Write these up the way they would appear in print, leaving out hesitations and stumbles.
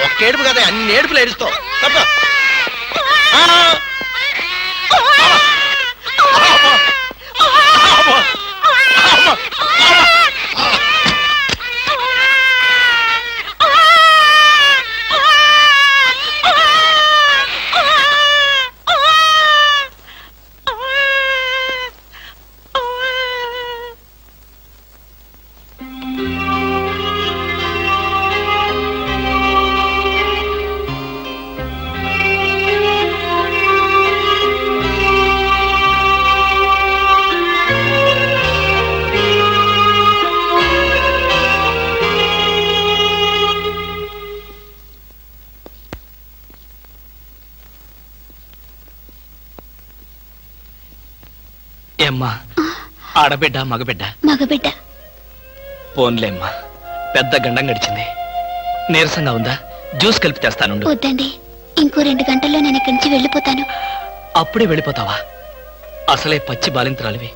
ఒక్క ఏడుపు కదా, అన్ని ఏడుపులు ఏడుస్తావు. ఏమ్మా, ఆడబిడ్డ మగబిడ్డ? మగబిడ్డ. పోన్లేమ్మా, పెద్ద గండం గడిచింది. నీరసంగా ఉందా? జ్యూస్ కలిపి తెస్తాను. వద్దండి, ఇంకో 2 గంటల్లో నేను ఇక్కడి నుంచి వెళ్ళిపోతాను. అప్పుడే వెళ్ళిపోతావా? అసలే పచ్చి బాలింతరాలివి.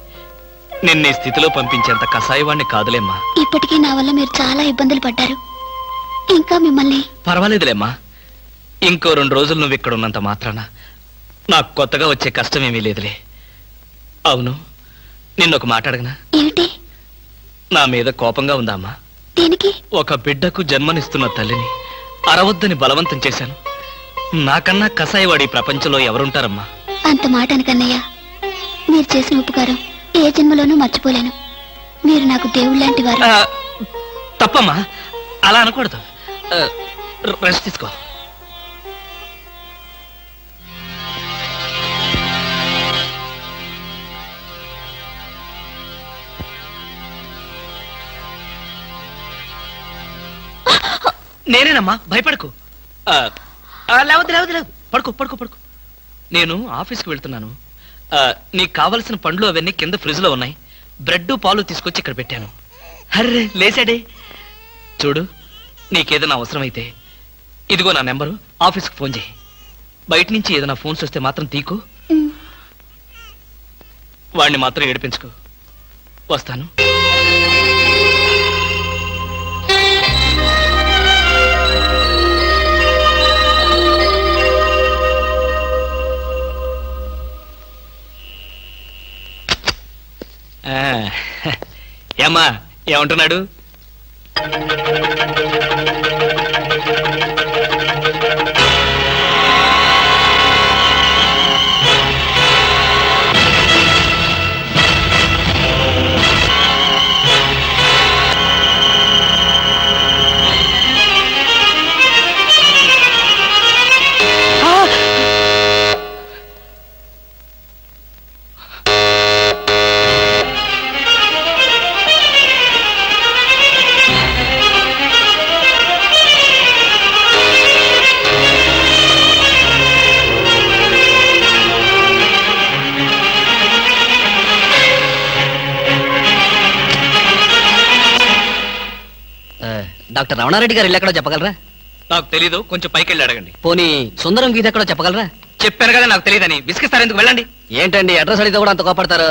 నిన్న ఈ స్థితిలో పంపించేంత కసాయవాణ్ణి కాదులేమ్మా. ఇప్పటికీ నా వల్ల మీరు చాలా ఇబ్బందులు పడ్డారు. ఇంకా మిమ్మల్ని... పర్వాలేదులేమ్మా, ఇంకో 2 రోజులు నువ్వు ఇక్కడ ఉన్నంత మాత్రాన నాకు కొత్తగా వచ్చే కష్టమేమీ లేదులే. అవును, నిన్నొక మాట అడగనా? ఏమిటి? నా మీద కోపంగా ఉందా అమ్మా? దేనికి? ఒక బిడ్డకు జన్మనిస్తున్న తల్లిని అరవద్దని బలవంతం చేశాను. నాకన్నా కసాయివాడి ప్రపంచంలో ఎవరుంటారమ్మా? అంత మాట అనకన్నయ్య. మీరు చేసిన ఉపకారం ఏ జన్మలోనూ మర్చిపోలేను. మీరు నాకు దేవుళ్ళంటి వారు. తప్పమ్మా, అలా అనకూడదు. రెస్ట్ తీసుకో. నేనేనమ్మా, భయపడకు. లేవద్దు లేవద్దు లేవు, పడుకో పడుకో పడుకో. నేను ఆఫీస్కి వెళ్తున్నాను. నీకు కావలసిన పండ్లు అవన్నీ కింద ఫ్రిడ్జ్ లో ఉన్నాయి. బ్రెడ్ పాలు తీసుకొచ్చి ఇక్కడ పెట్టాను. అర్రే లేచాడే. చూడు, నీకేదైనా అవసరమైతే ఇదిగో నా నెంబరు, ఆఫీస్కి ఫోన్ చేయి. బయట నుంచి ఏదైనా ఫోన్స్ వస్తే మాత్రం తీకు. వాడిని మాత్రం ఏడిపించుకో. వస్తాను. ఏమ్మా, ఏమంటున్నాడు? డాక్టర్ రమణారెడ్డి గారు ఇల్లు ఎక్కడో చెప్పగలరా? నాకు తెలీదు, కొంచెం పైకి వెళ్ళి అడగండి. పోనీ సుందరం గీత ఎక్కడో చెప్పగలరా? చెప్పాను కదా నాకు తెలియదని. విసిగిస్తారు ఎందుకు? వెళ్ళండి. ఏంటండి అడ్రస్ అడిగితే కూడా అంత కోపడతారు?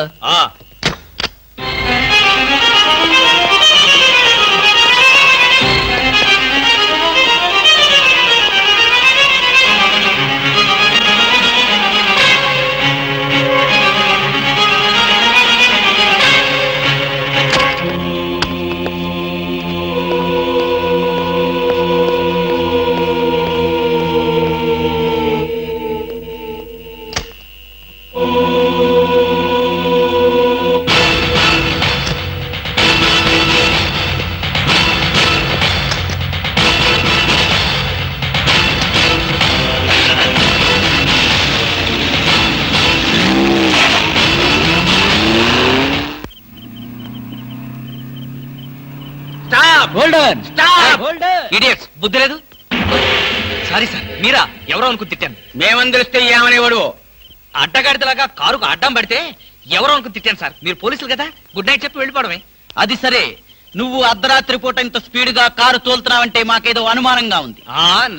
ఇడియట్స్, బుద్ధి లేదు. సారీ సార్, మీరా? ఎవరో అనుకుని తిట్టాను. మేమని తెలిస్తే ఏమనేవాడు? అడ్డగాడిదలాగా కారుకు అడ్డం పడితే ఎవరో అనుకుని తిట్టాను సార్. మీరు పోలీసులు కదా, గుడ్ నైట్ చెప్పి వెళ్ళిపోవడమే. అది సరే, నువ్వు అర్ధరాత్రి పూట ఇంత స్పీడ్ గా కారు తోలుతున్నావంటే మాకేదో అనుమానంగా ఉంది.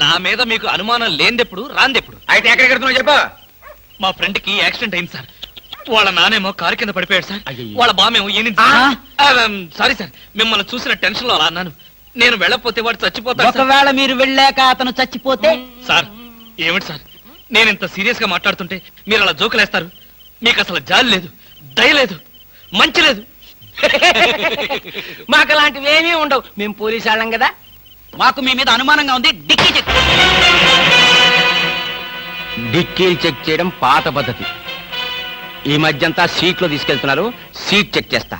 నా మీద మీకు అనుమానం లేనిదెప్పుడు, రాందెప్పుడు? అయితే ఎక్కడికి వెళ్తున్నావు చెప్పా. మా ఫ్రెండ్ కి యాక్సిడెంట్ అయింది సార్. వాళ్ళ నానేమో కారు కింద పడిపోయాడు సార్. వాళ్ళ బామేమో సారీ సార్, మిమ్మల్ని చూసిన టెన్షన్ లో అలా అన్నాను. నేను వెళ్ళకపోతే వాడు చచ్చిపోతాడు సార్. ఒకవేళ మీరు వెళ్ళాక అతను చచ్చిపోతే సార్ ఏమిటి సార్, నేను ఇంత సీరియస్ గా మాట్లాడుతుంటే మీరు అలా జోకులేస్తారు? మీకు అసలు జాలి లేదు, దయ లేదు, మంచి లేదు. మాకు అలాంటివి ఏమీ ఉండవు, మేము పోలీసు వాళ్ళం కదా. మాకు మీ మీద అనుమానంగా ఉంది. Dicky check. డిక్కీలు చెక్ చేయడం పాత పద్ధతి. ఈ మధ్యంతా సీట్లో తీసుకెళ్తున్నారు, సీట్ చెక్ చేస్తా.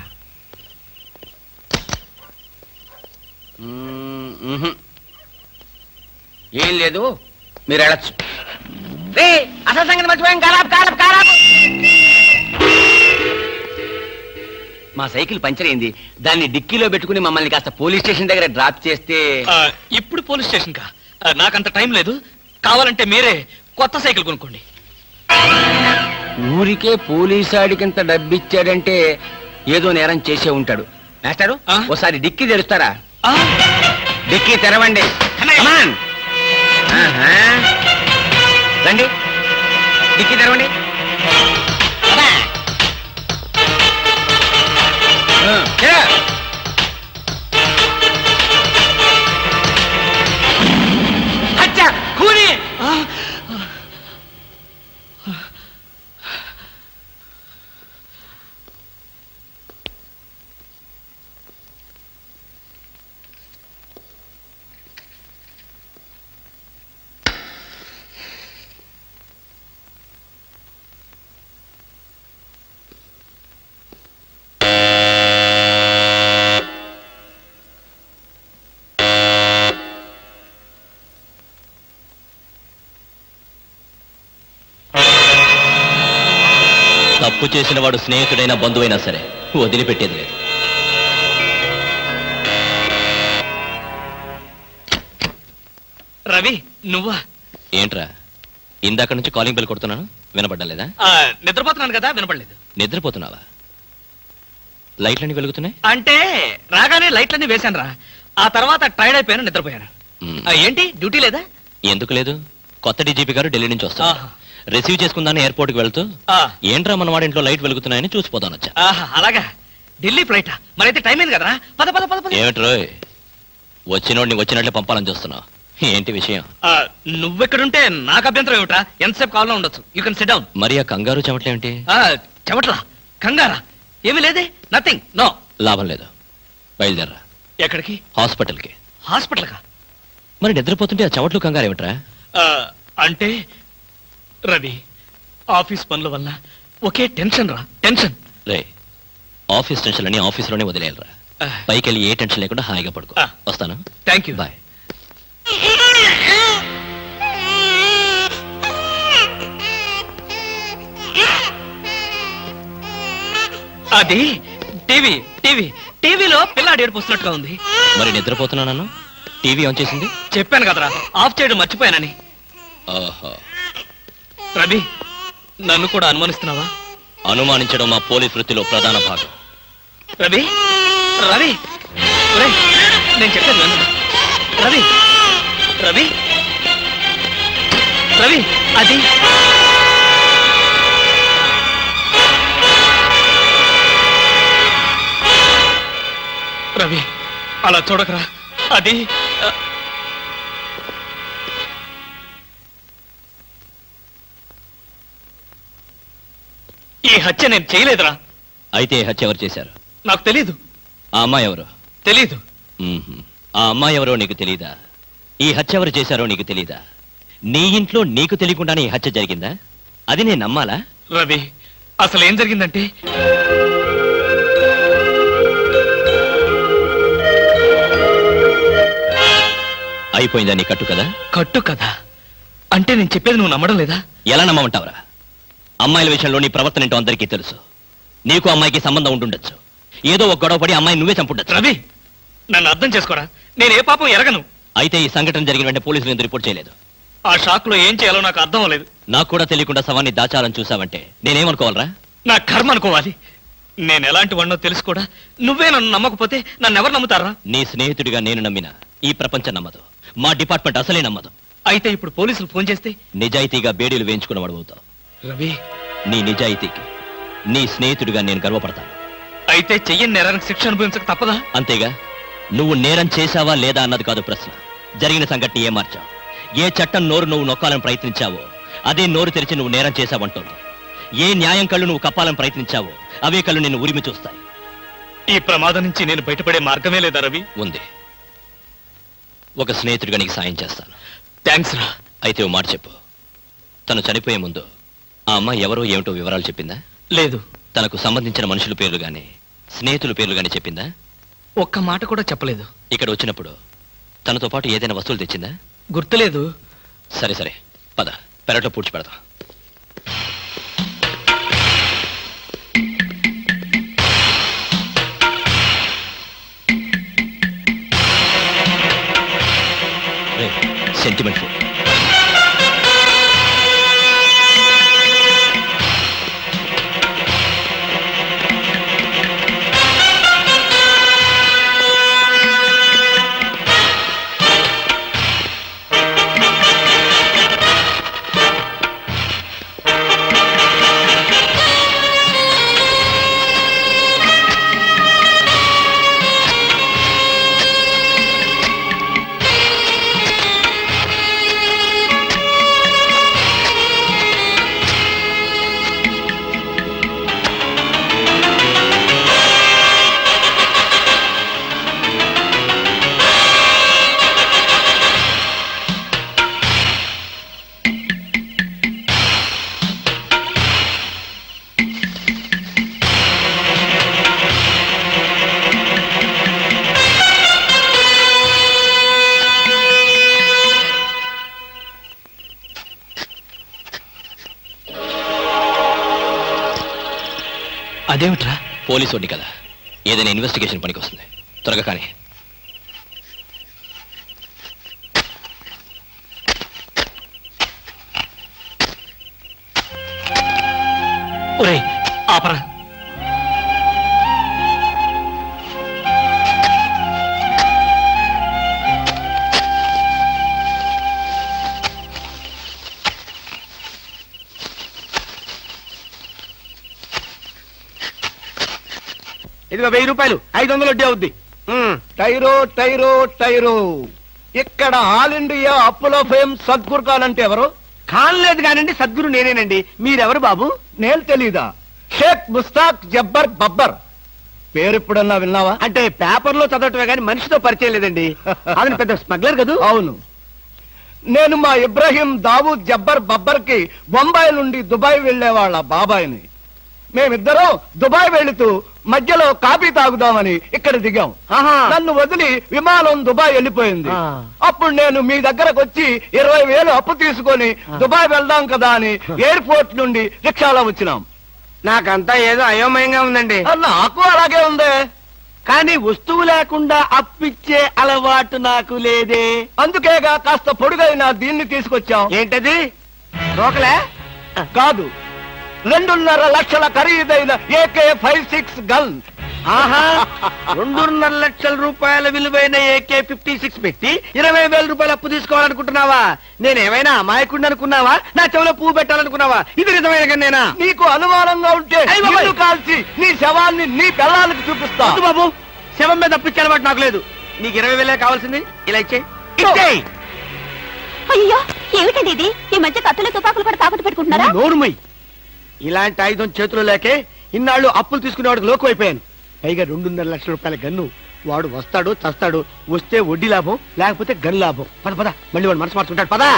ఏం లేదు, మీరు వెళ్ళచ్చు. అసలు సంగతి మర్చిపోయాం. కారాపు. మా సైకిల్ పంచర్ అయింది, దాన్ని డిక్కీలో పెట్టుకుని మమ్మల్ని కాస్త పోలీస్ స్టేషన్ దగ్గర డ్రాప్ చేస్తే. ఇప్పుడు పోలీస్ స్టేషన్ కా? నాకంత టైం లేదు. కావాలంటే మీరే కొత్త సైకిల్ కొనుక్కోండి. ఊరికే పోలీసాడికింత డబ్బిచ్చాడంటే ఏదో నేరం చేసే ఉంటాడు. మాస్టారు, ఓసారి డిక్కీ తెరుస్తారా? డిక్కీ తెరవండి. Come on. ఆహా. రండి, డిక్కీ తెరవండి. తెర. అచ్చా, కూని. తప్పు చేసిన వాడు స్నేహితుడైనా బంధువైనా సరే వదిలిపెట్టేది లేదు. రవి, నువ్వా? ఏంట్రా ఇందాక నుంచి కాలింగ్ బెల్ కొడుతున్నాను, వినపడ్డం లేదా? నిద్రపోతున్నాను కదా, వినపడలేదు. నిద్రపోతున్నావా? లైట్లన్నీ వెలుగుతున్నాయి. అంటే రాగానే లైట్లన్నీ వేశాను రా. ఆ తర్వాత టైర్డ్ అయిపోయాను, నిద్రపోయాను. ఏంటి డ్యూటీ లేదా? ఎందుకు లేదు, కొత్త డీజీపీ గారు ఢిల్లీ నుంచి వస్తారు. ఆహా. రిసీవ్ చేసుకుందాన్ని ఎయిర్పోర్ట్ కి వెళ్తూ ఏంట్రా మన వాడింట్లో లైట్ వెలుగుతున్నాయని చూసిపోతానొచ్చా. అలాగా, ఢిల్లీ ఫ్లైట్ మరైతే టైం అయింది కదరా. పద పద పద పద. ఏమిట్రోయ్ వచ్చినోడిని వచ్చినట్లే పంపాలని చూస్తున్నావు, ఏంటి విషయం? నువ్వెక్కడుంటే నాకు అభ్యంతరం ఏమిట్రా? ఎంతసేపు కావాలో ఉండొచ్చు. You can SIT down. మరి ఆ కంగారు చెమట్లేంటి? చెమట్లా కంగారా? ఏమీ లేదే, నథింగ్, నో. లాభం లేదు, బయలుదేరరా. ఎక్కడికి? హాస్పిటల్కి. హాస్పిటల్ కా? మరి నిద్రపోతుంటే ఆ చెమట్లు కంగారు ఏమిట్రా? అంటే రవి, ఆఫీస్ పనుల వల్ల ఒకే టెన్షన్ రా, టెన్షన్. రే, ఆఫీస్ టెన్షన్ అని ఆఫీస్లోనే వదిలేయాలరా. పైకి వెళ్ళి ఏ టెన్షన్ లేకుండా హాయిగా పడుకో. వస్తాను. Thank you. బాయ్. అది టీవీ టీవీ టీవీలో పిల్లాడు ఏడుపుస్తున్నట్టుగా ఉంది. మరి నిద్రపోతున్నాను, టీవీ ఆన్ చేసింది. చెప్పాను కదరా, ఆఫ్ చేయడం మర్చిపోయానని. ఓహో, రవి, నన్ను కూడా అనుమానిస్తున్నావా? అనుమానించడం మా పోలీస్ వృత్తిలో ప్రధాన భాగం. రవి, రవి, ఒరేయ్, నేను చెప్పాను నన్ను. రవి, రవి, రవి, అది రవి, అలా చూడకరా. అది ఈ హత్య నేను చేయలేదురా. అయితే ఈ హత్య ఎవరు చేశారు? నాకు తెలీదు. ఆ అమ్మాయి ఎవరు? తెలీదు. ఆ అమ్మాయి ఎవరో నీకు తెలీదా? ఈ హత్య ఎవరు చేశారో నీకు తెలీదా? నీ ఇంట్లో నీకు తెలియకుండానే ఈ హత్య జరిగిందా? అది నేను నమ్మాలా? రవి, అసలు ఏం జరిగిందంటే, అయిపోయిందా నీ కట్టు కదా? కట్టు కదా అంటే నేను చెప్పేది నువ్వు నమ్మడం లేదా? ఎలా నమ్మమంటావురా? అమ్మాయిల విషయంలో నీ ప్రవర్తన ఏంటో అందరికీ తెలుసు. నీకు అమ్మాయికి సంబంధం ఉండుండొచ్చు. ఏదో ఒక గొడవ పడి అమ్మాయి నువ్వే చంపుండొచ్చు. రవి, నన్ను అర్థం చేసుకోరా. నేను ఏ పాపం ఎరగను. అయితే ఈ సంఘటన జరిగిన వెంటనే పోలీసులు ఎందుకు రిపోర్ట్ చేయలేదు? ఆ షాక్ లో ఏం చేయాలో నాకు అర్థం అవ్వలేదు. నాకు కూడా తెలియకుండా శవాన్ని దాచాలని చూసావంటే నేనేమనుకోవాలరా? నా కర్మ అనుకోవాలి. నేను ఎలాంటి వాడినో తెలుసు కూడా నువ్వే నన్ను నమ్మకపోతే నన్ను ఎవరు నమ్ముతారా? నీ స్నేహితుడిగా నేను నమ్మినా ఈ ప్రపంచం నమ్మదు. మా డిపార్ట్మెంట్ అసలే నమ్మదు. అయితే ఇప్పుడు పోలీసులు ఫోన్ చేస్తే నిజాయితీగా బేడీలు వేయించుకున్నవాడు అవుతావు. రవి, నీ నిజాయితీకి నీ స్నేహితుడిగా నేను గర్వపడతాను. అయితే చెయ్యని నేరానికి శిక్ష అనుభవించక తప్పదా? అంతేగా, నువ్వు నేరం చేశావా లేదా అన్నది కాదు ప్రశ్న. జరిగిన సంఘటన ఏం మార్చావు? ఏ చట్టం నోరు నువ్వు నొక్కాలని ప్రయత్నించావో అదే నోరు తెరిచి నువ్వు నేరం చేశావంటోంది. ఏ న్యాయం కళ్ళు నువ్వు కప్పాలని ప్రయత్నించావో అవే కళ్ళు నిన్ను ఉరిమి చూస్తాయి. ఈ ప్రమాదం నుంచి నేను బయటపడే మార్గమే లేదా రవి? ఉంది. ఒక స్నేహితుడిగా నీకు సాయం చేస్తాను. థ్యాంక్స్ రా. అయితే ఓ మాట చెప్పు. తను చనిపోయే ముందు ఆ అమ్మాయి ఎవరో ఏమిటో వివరాలు చెప్పిందా? లేదు. తనకు సంబంధించిన మనుషుల పేర్లు గాని స్నేహితుల పేర్లు గాని చెప్పిందా? ఒక్క మాట కూడా చెప్పలేదు. ఇక్కడ వచ్చినప్పుడు తనతో పాటు ఏదైనా వస్తువులు తెచ్చిందా? గుర్తులేదు. సరే సరే, పద, పెరట్లో పూడ్చి పెడతాం. Sentiment food. అదేమిట్రా? పోలీసు వాడిని కదా, ఏదైనా ఇన్వెస్టిగేషన్ పనికి వస్తుంది. త్వరగా కానీ. ఒరేయ్ ఆపరా. ఇదిగో 1000 రూపాయలు, 500 వడ్డీ అవుద్ది. టైరో టైరో టైరో, ఇక్కడ ఆల్ ఇండియా అప్పులో ఫేమ్ సద్గురు ఖాన్ అంటే ఎవరు? కానలేదు కానండి, సద్గురు నేనేనండి. మీరెవరు బాబు? నేను తెలీదా? షేక్ ముస్తాక్ జబ్బర్ బబ్బర్ పేరు ఎప్పుడన్నా విన్నావా? అంటే పేపర్లో చదవటమే కానీ మనిషితో పరిచయం లేదండి. అతను పెద్ద స్మగ్లర్ కదూ? అవును, నేను మా ఇబ్రాహీం దావూద్ జబ్బర్ బబ్బర్ కి బొంబాయి నుండి దుబాయ్ వెళ్లే వాళ్ళ బాబాయిని. మేమిద్దరం దుబాయ్ వెళుతూ మధ్యలో కాఫీ తాగుదామని ఇక్కడ దిగాం. నన్ను వదిలి విమానం దుబాయ్ వెళ్ళిపోయింది. అప్పుడు నేను మీ దగ్గరకు వచ్చి 20,000 అప్పు తీసుకొని దుబాయ్ వెళ్దాం కదా అని ఎయిర్పోర్ట్ నుండి రిక్షాలో వచ్చినాం. నాకంతా ఏదో అయోమయంగా ఉందండి. నాకు అలాగే ఉంది. కానీ వస్తువు లేకుండా అప్పిచ్చే అలవాటు నాకు లేదే. అందుకేగా కాస్త పొడుగైన దీన్ని తీసుకొచ్చాం. ఏంటది? రోకలే కాదు, 2.5 లక్షల ఖరీదైన AK-56 గన్. ఆహా, 2.5 లక్షల రూపాయల విలువైన AK-56 పెట్టి 20,000 రూపాయలు అప్పు తీసుకోవాలనుకుంటున్నావా? నేనేమైనా అమాయకుడిని అనుకున్నావా? నా చెవిలో పువ్వు పెట్టాలనుకున్నావా? ఇది నిజమైన గన్నేనా? నీకు అనుమానంగా ఉంటే నిన్ను కాల్చి నీ శవాన్ని నీ పిల్లలకి చూపిస్తా. వద్దు బాబు, శవం మీద అప్పిచ్చే అలవాటు నాకు లేదు. నీకు 20,000 కావాల్సింది, ఇలా ఇచ్చేయ్. అయ్యో ఏమిటండి ఇది? ఈ మధ్య కత్తులు తుపాకులు కూడా తాకట్టు పెట్టుకుంటున్నారా? నోరుమై. ఇలాంటి ఆయుధం చేతిలో లేకే ఇన్నాళ్ళు అప్పులు తీసుకునేవాడికి లోకు అయిపోయాను. పైగా 2.5 లక్షల రూపాయల గన్ను. వాడు వస్తాడు చస్తాడు. వస్తే వడ్డీ లాభం, లేకపోతే గన్ లాభం. పద పద, మళ్ళీ వాడు మనసు మార్చుకుంటాడు. పదా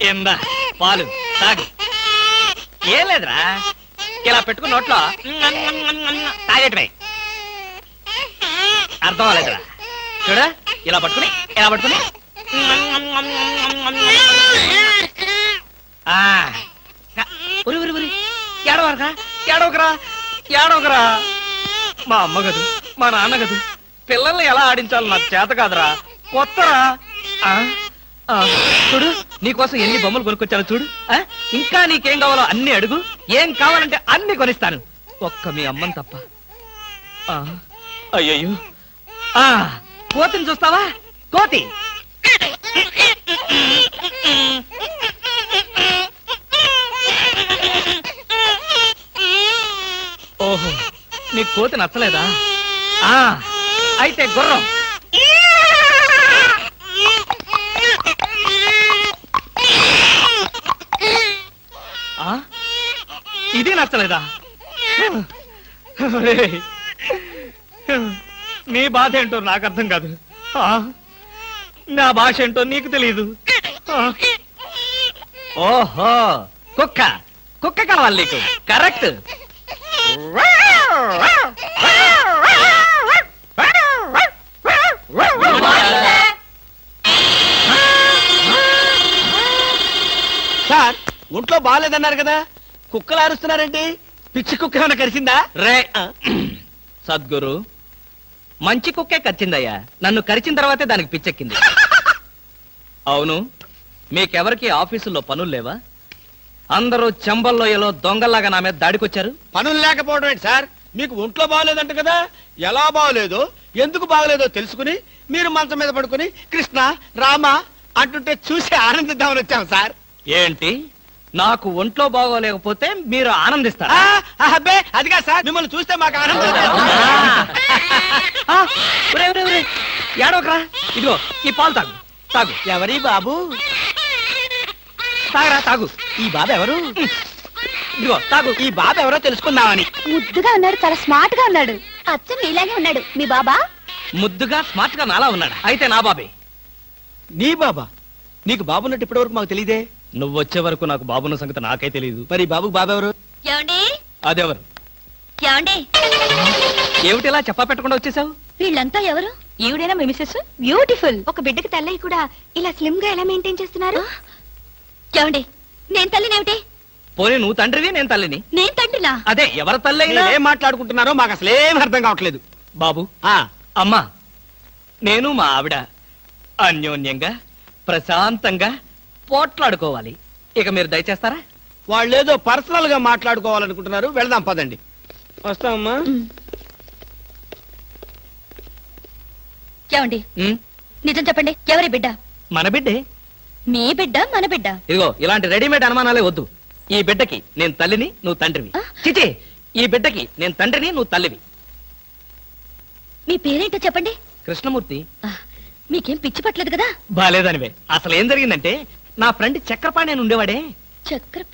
ఏందా పాలు తాగు. ఏం లేదురా, ఇలా పెట్టుకుని నోట్లో తాగేటమే. అర్థం అవ్వలేదురా. చూడ, ఇలా పట్టుకుని ఏడవకరా. మా అమ్మ గదు, మా నాన్న గదు, పిల్లల్ని ఎలా ఆడించాలో నాకు చేత కాదురా. కొత్తరా. చూడు, నీకోసం ఎన్ని బొమ్మలు కొనుక్కొచ్చాను చూడు. ఇంకా నీకేం కావాలో అన్ని అడుగు. ఏం కావాలంటే అన్ని కొనిస్తాను, ఒక్క మీ అమ్మని తప్ప. అయ్యయ్యో, కోతిని చూస్తావా? కోతి ఓహో, నీ కోతి నచ్చలేదా? అయితే గుర్రం. ఆ? ఇది నచ్చలేదా? ఒరేయ్, నీ బాధ ఏంటో నాకు అర్థం కాదు. ఆ? నా భాష ఏంటో నీకు తెలియదు. ఆ? ఓహో, కుక్క కుక్క కావాలి నీకు. కరెక్ట్. సార్, ఒంట్లో బాగాలేదన్నారు కదా, కుక్కలు అరుస్తున్నారండి. పిచ్చి కుక్క ఏమైనా కరిసిందా? రే సద్గురు, మంచి కుక్కే కరిచిందయ్యా. నన్ను కరిచిన తర్వాతే దానికి పిచ్చెక్కింది. అవును, మీకెవరికి ఆఫీసుల్లో పనులు లేవా? అందరూ చెంబల్లోయలో దొంగల్లాగా నా మీద దాడికొచ్చారు. పనులు లేకపోవడం ఏంటి సార్? మీకు ఒంట్లో బాగలేదంట కదా, ఎలా బాగలేదో ఎందుకు బాగలేదో తెలుసుకుని మీరు మంచం మీద పడుకుని కృష్ణ రామ అంటుంటే చూసి ఆనందిద్దామని వచ్చాం సార్. ఏంటి, నాకు ఒంట్లో బాగోలేకపోతే మీరు ఆనందిస్తారా? అబ్బే అదిగా సార్, మిమ్మల్ని చూస్తే మాకు ఆనందం. ఆ, ఒరేయ్, ఒరేయ్, ఒరేయ్, ఏడవకరా. ఇదిగో ఈ పాలు తాగు. తాగు. ఎవరి బాబు? తాగరా, తాగు. ఈ బాబు ఎవరు? ఇదిగో తాగు. ఈ బాబు ఎవరో తెలుసుకుందామని. ముద్దుగా ఉన్నాడు, చాలా స్మార్ట్ గా ఉన్నాడు. అచ్చం నీలాగే ఉన్నాడు. మీ బాబా? ముద్దుగా స్మార్ట్ గా నాలా ఉన్నాడా? అయితే నా బాబే. నీ బాబా? నీకు బాబున్నట్టు ఇప్పటి వరకు మాకు తెలియదే. నువ్వు వచ్చే వరకు నాకు బాబున్న సంగతి నాకే తెలియదు. మరి బాబుకు బాబు ఎవరు? ఏమండి? అదెవరు? ఏమండి? ఏమిటిలా చెప్పా పెట్టకుండా వచ్చేసావు? వీళ్ళంతా ఎవరు? ఈవిడేనా మీ మిసెస్? బ్యూటిఫుల్. ఒక బిడ్డకి తల్లయి కూడా ఇలా స్లిమ్ గా ఎలా మెయింటైన్ చేస్తున్నారు? ఏమండి, నేను తల్లినేమిటి? పోనీ నువ్వు తండ్రివి, నేను తల్లిని. నేను తండ్రినా? అదే, ఎవరి తల్లి అయినా. ఏం మాట్లాడుకుంటున్నారో మాకు అసలు ఏం అర్థం కావట్లేదు. బాబు, అమ్మా, నేను మా ఆవిడ అన్యోన్యంగా ప్రశాంతంగా పోట్లాడుకోవాలి. ఇక మీరు దయచేస్తారా? వాళ్ళు ఏదో పర్సనల్ గా మాట్లాడుకోవాలనుకుంటున్నారు. వెళ్దాం పదండి. వస్తామమ్మా. ఏమండి, ఉమ్, నిజం చెప్పండి, ఎవరి బిడ్డ? మన బిడ్డే. మీ బిడ్డ, మన బిడ్డ? ఇదిగో ఇలాంటి రెడీమేడ్ అనుమానాలే వద్దు. ఈ బిడ్డకి నేను తల్లిని, నువ్వు తండ్రివి. చిచి, ఈ బిడ్డకి నేను తండ్రిని, నువ్వు తల్లివి. మీ పేరేంటో చెప్పండి. కృష్ణమూర్తి. మీకేం పిచ్చి పట్టలేదు కదా? బాలేదనివే. అసలు ఏం జరిగిందంటే, నా ఫ్రెండ్ చక్రపాణి అని ఉండేవాడే,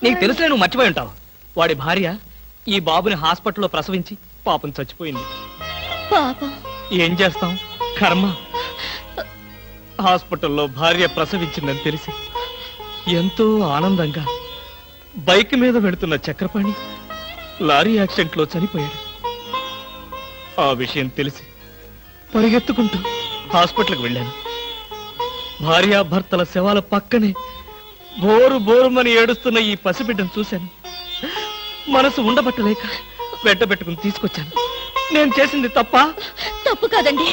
నీకు తెలుసులే, నువ్వు మర్చిపోయి ఉంటావు. వాడి భార్య ఈ బాబుని హాస్పిటల్లో ప్రసవించి పాపం చచ్చిపోయింది. పాపం. ఏం చేస్తాం, కర్మ. హాస్పిటల్లో భార్య ప్రసవించిందని తెలిసి ఎంతో ఆనందంగా బైక్ మీద వెళుతున్న చక్రపాణి లారీ యాక్సిడెంట్ లో చనిపోయాడు. ఆ విషయం తెలిసి పరిగెత్తుకుంటూ హాస్పిటల్కి వెళ్ళాను. భార్యాభర్తల శవాల పక్కనే బోరు బోరుమని ఏడుస్తున్న ఈ పసిబిడ్డను చూశాను. మనసు ఉండబట్టలేక వెంటబెట్టుకుని తీసుకొచ్చాను. నేను చేసింది తప్ప? తప్పు కాదండి,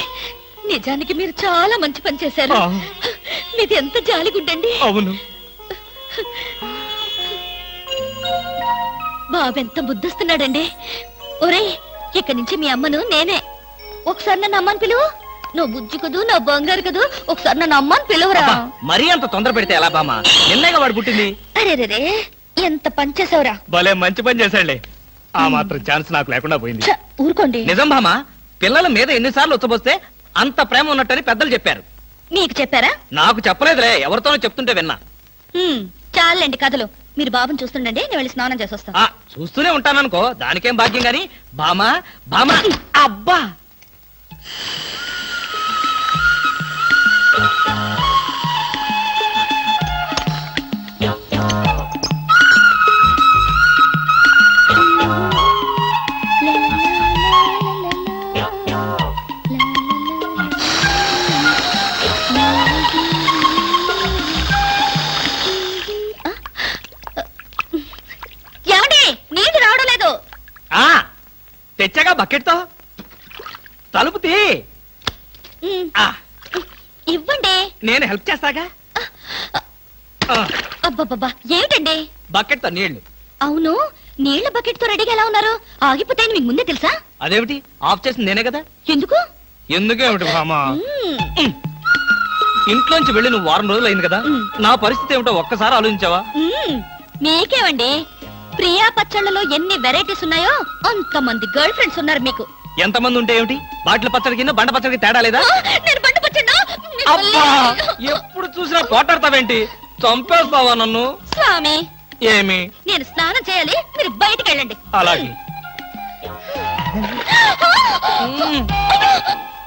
నిజానికి మీరు చాలా మంచి పని చేశారు. మీది ఎంత జాలిగుడ్డండి. అవును. బాబెంత బుద్ధిస్తున్నాడండి. ఒరేయ్, ఇక్కడి నుంచి మీ అమ్మను నేనే. ఒకసారి నన్ను అమ్మని పిలువు. నువ్వు బుజ్జి కదూ, నా బంగారు కదూ, ఒకసారి నన్ను అమ్మని పిలువురా. మరీ అంత తొందర పెడితే ఎలా బామా? నిన్నేగా వాడు పుట్టింది. అరే, ఎంత పని చేసావురా. భలే మంచి పని చేశాడులే. ఆ మాత్రం ఛాన్స్ నాకు లేకుండా పోయింది. ఊరుకోండి. నిజం బామా, పిల్లల మీద ఎన్నిసార్లు వచ్చబోస్తే అంత ప్రేమ ఉన్నట్టని పెద్దలు చెప్పారు. మీకు చెప్పారా? నాకు చెప్పలేదులే, ఎవరితోనో చెప్తుంటే విన్నా. చాలండి కథలు. మీరు బాబుని చూస్తుండండి, నేను వెళ్ళి స్నానం చేసి వస్తాను. చూస్తూనే ఉంటాననుకో, దానికేం భాగ్యం గాని. బామా బామా, అబ్బా. తెచ్చగా బకెట్తో తలుపు తీ. ఇవ్వండి, నేను హెల్ప్ చేస్తాగా. అబ్బబ్బబ్బా, ఏమిటండి? బకెట్తో నీళ్లు. అవును, నీళ్ల బకెట్ తో రెడీగా ఎలా ఉన్నారు? ఆగిపోతాయని మీకు ముందే తెలుసా? అదేమిటి, ఆఫ్ చేసింది నేనే కదా. ఎందుకు? ఎందుకేమిటి బామా? ఇంట్లోంచి వెళ్ళి నువ్వు వారం రోజులు అయింది కదా, నా పరిస్థితి ఏమిటో ఒక్కసారి ఆలోచించావా? మీకేమండి, ప్రియా పచ్చళ్ళలో ఎన్ని వెరైటీస్ ఉన్నాయో అంతమంది గర్ల్ ఫ్రెండ్స్ ఉన్నారు మీకు. ఎంతమంది ఉంటే ఏమిటి? బాటిల్ పచ్చడి కింద బండ పచ్చడికి తేడా లేదా? నేను బండి పచ్చడినా? అబ్బా ఎప్పుడు చూసినా పోటాడతావేంటి? చంపేస్తావా నన్ను? స్వామి ఏమి? నేను స్నానం చేయాలి, మీరు బయటికి వెళ్ళండి. అలాగే